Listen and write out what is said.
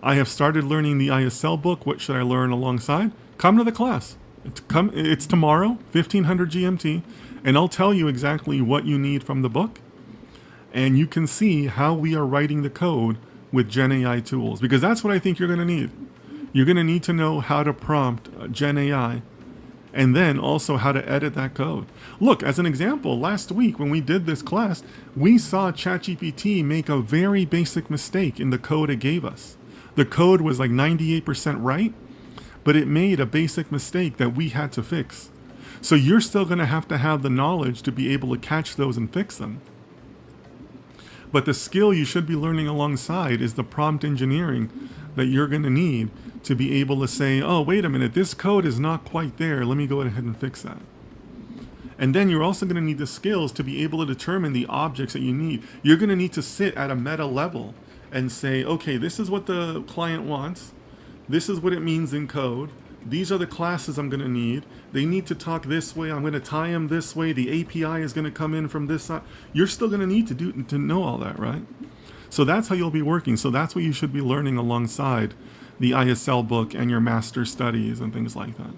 I have started learning the ISL book. What should I learn alongside? Come to the class. It's tomorrow, 1500 GMT, and I'll tell you exactly what you need from the book. And you can see how we are writing the code with GenAI tools, because that's what I think you're going to need. You're going to need to know how to prompt GenAI, and then also how to edit that code. Look, as an example, last week when we did this class, we saw ChatGPT make a very basic mistake in the code it gave us. The code was like 98% right, but it made a basic mistake that we had to fix. So you're still going to have the knowledge to be able to catch those and fix them. But the skill you should be learning alongside is the prompt engineering that you're going to need to be able to say, oh, wait a minute, this code is not quite there. Let me go ahead and fix that. And then you're also going to need the skills to be able to determine the objects that you need. You're going to need to sit at a meta level and say, okay, this is what the client wants. This is what it means in code. These are the classes I'm going to need. They need to talk this way. I'm going to tie them this way. The API is going to come in from this side. You're still going to need to know all that, right? So that's how you'll be working. So that's what you should be learning alongside the ISL book and your master studies and things like that.